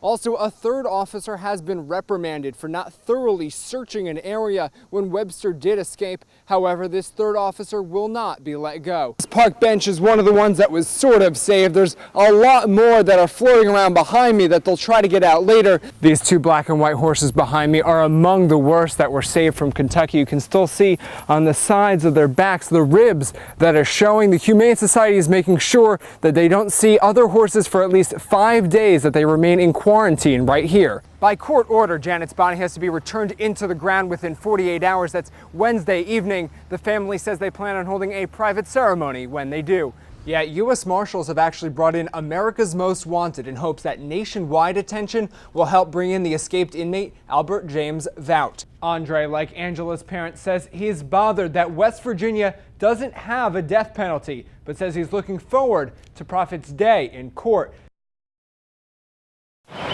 Also, a third officer has been reprimanded for not thoroughly searching an area when Webster did escape. However, this third officer will not be let go. This park bench is one of the ones that was sort of saved. There's a lot more that are floating around behind me that they'll try to get out later. These two black and white horses behind me are among the worst that were saved from Kentucky. You can still see on the sides of their backs the ribs that are showing. The Humane Society is making sure that they don't see other horses for at least 5 days, that they remain in quarantine right here. By court order, Janet's body has to be returned into the ground within 48 hours. That's Wednesday evening. The family says they plan on holding a private ceremony when they do. Yeah, U.S. Marshals have actually brought in America's Most Wanted in hopes that nationwide attention will help bring in the escaped inmate Albert James Vout. Andre, like Angela's parents, says he is bothered that West Virginia doesn't have a death penalty, but says he's looking forward to Prophet's Day in court.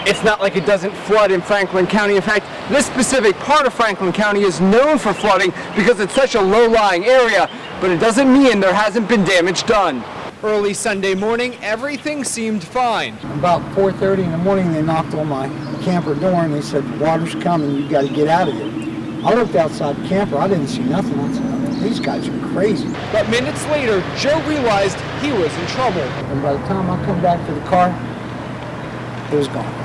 It's not like it doesn't flood in Franklin County. In fact, this specific part of Franklin County is known for flooding because it's such a low-lying area, but it doesn't mean there hasn't been damage done. Early Sunday morning, everything seemed fine. About 4:30 in the morning, they knocked on my camper door and they said, "Water's coming, you've got to get out of here." I looked outside the camper, I didn't see nothing. I said, "These guys are crazy." But minutes later, Joe realized he was in trouble. And by the time I come back to the car, it was gone.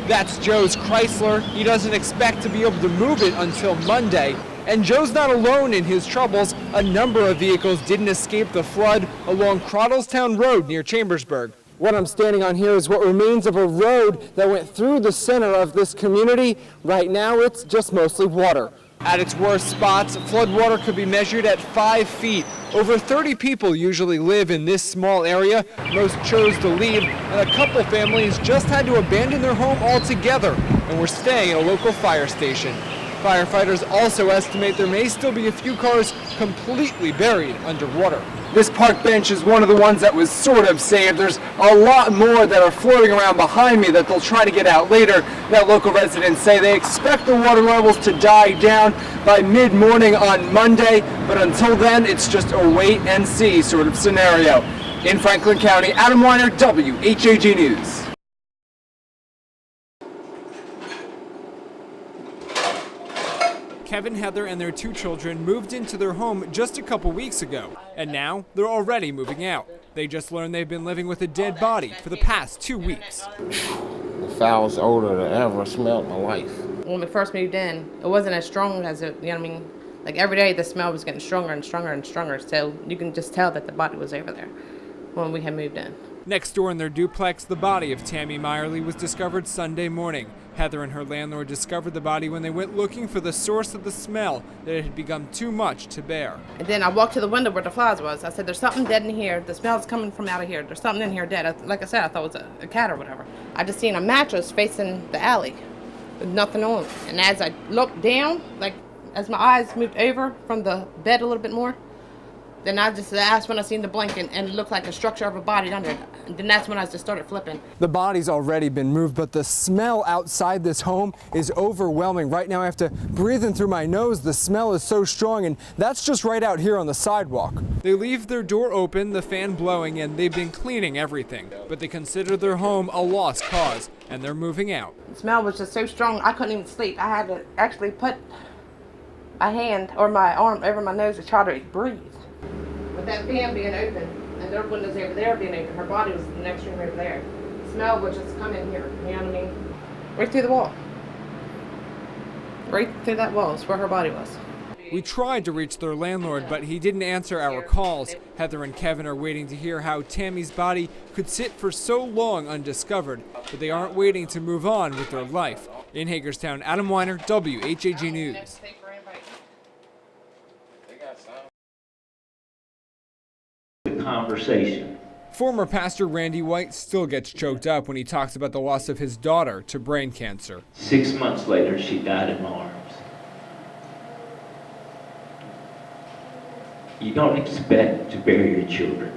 That's Joe's Chrysler. He doesn't expect to be able to move it until Monday. And Joe's not alone in his troubles. A number of vehicles didn't escape the flood along Crottlestown Road near Chambersburg. What I'm standing on here is what remains of a road that went through the center of this community. Right now, it's just mostly water. At its worst spots, floodwater could be measured at 5 feet. Over 30 people usually live in this small area. Most chose to leave, and a couple families just had to abandon their home altogether and were staying at a local fire station. Firefighters also estimate there may still be a few cars completely buried underwater. This park bench is one of the ones that was sort of saved. There's a lot more that are floating around behind me that they'll try to get out later. Now, local residents say they expect the water levels to die down by mid-morning on Monday, but until then, it's just a wait and see sort of scenario. In Franklin County, Adam Weiner, WHAG News. Kevin, Heather, and their 2 children moved into their home just a couple weeks ago, and now they're already moving out. They just learned they've been living with a dead body for the past 2 weeks. The foulest odor that I ever smelled in my life. When we first moved in, it wasn't as strong as it, you know what I mean? Like every day the smell was getting stronger and stronger and stronger, so you can just tell that the body was over there when we had moved in. Next door in their duplex, the body of Tammy Meyerly was discovered Sunday morning. Heather and her landlord discovered the body when they went looking for the source of the smell that it had become too much to bear. And then I walked to the window where the flies was. I said, "There's something dead in here. The smell's coming from out of here. There's something in here dead." Like I said, I thought it was a cat or whatever. I just seen a mattress facing the alley with nothing on it. And as I looked down, like as my eyes moved over from the bed a little bit more, then that's when I seen the blanket and it looked like a structure of a body under it. And then that's when I just started flipping. The body's already been moved, but the smell outside this home is overwhelming. Right now I have to breathe in through my nose. The smell is so strong, and that's just right out here on the sidewalk. They leave their door open, the fan blowing, and they've been cleaning everything. But they consider their home a lost cause, and they're moving out. The smell was just so strong I couldn't even sleep. I had to actually put my hand or my arm over my nose to try to breathe. With that fan being open and their windows over there being open, her body was in the next room over there. The smell would just come in here, you know what I mean? Right through the wall. Right through that wall is where her body was. We tried to reach their landlord, but he didn't answer our calls. Heather and Kevin are waiting to hear how Tammy's body could sit for so long undiscovered, but they aren't waiting to move on with their life. In Hagerstown, Adam Weiner, WHAG News. Conversation. Former pastor Randy White still gets choked up when he talks about the loss of his daughter to brain cancer. 6 months later, she died in my arms. You don't expect to bury your children.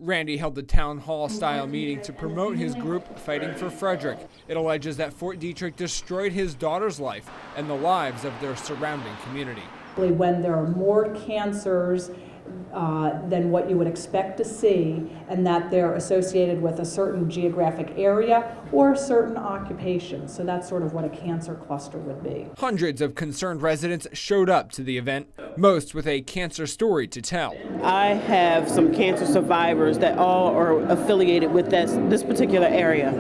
Randy held a town hall-style meeting to promote his group Fighting for Frederick. It alleges that Fort Detrick destroyed his daughter's life and the lives of their surrounding community. When there are more cancers than what you would expect to see, and that they're associated with a certain geographic area or certain occupation. So that's sort of what a cancer cluster would be. Hundreds of concerned residents showed up to the event, most with a cancer story to tell. I have some cancer survivors that all are affiliated with this particular area.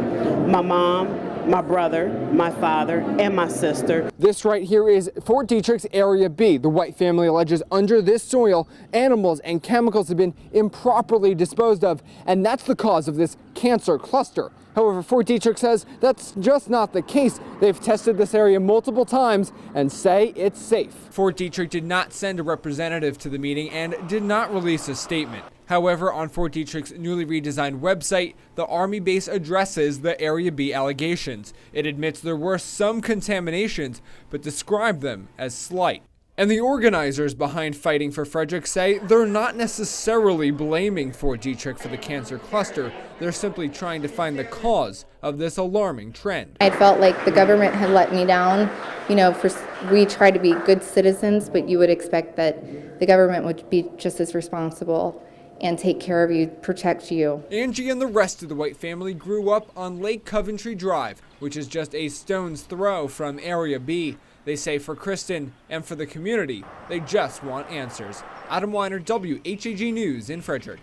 My mom, my brother, my father, and my sister. This right here is Fort Detrick's Area B. The White family alleges under this soil, animals and chemicals have been improperly disposed of, and that's the cause of this cancer cluster. However, Fort Detrick says that's just not the case. They've tested this area multiple times and say it's safe. Fort Detrick did not send a representative to the meeting and did not release a statement. However, on Fort Detrick's newly redesigned website, the Army base addresses the Area B allegations. It admits there were some contaminations, but described them as slight. And the organizers behind Fighting for Frederick say they're not necessarily blaming Fort Detrick for the cancer cluster. They're simply trying to find the cause of this alarming trend. I felt like the government had let me down. You know, we try to be good citizens, but you would expect that the government would be just as responsible and take care of you, protect you. Angie and the rest of the White family grew up on Lake Coventry Drive, which is just a stone's throw from Area B. They say for Kristen and for the community, they just want answers. Adam Weiner, WHAG News in Frederick.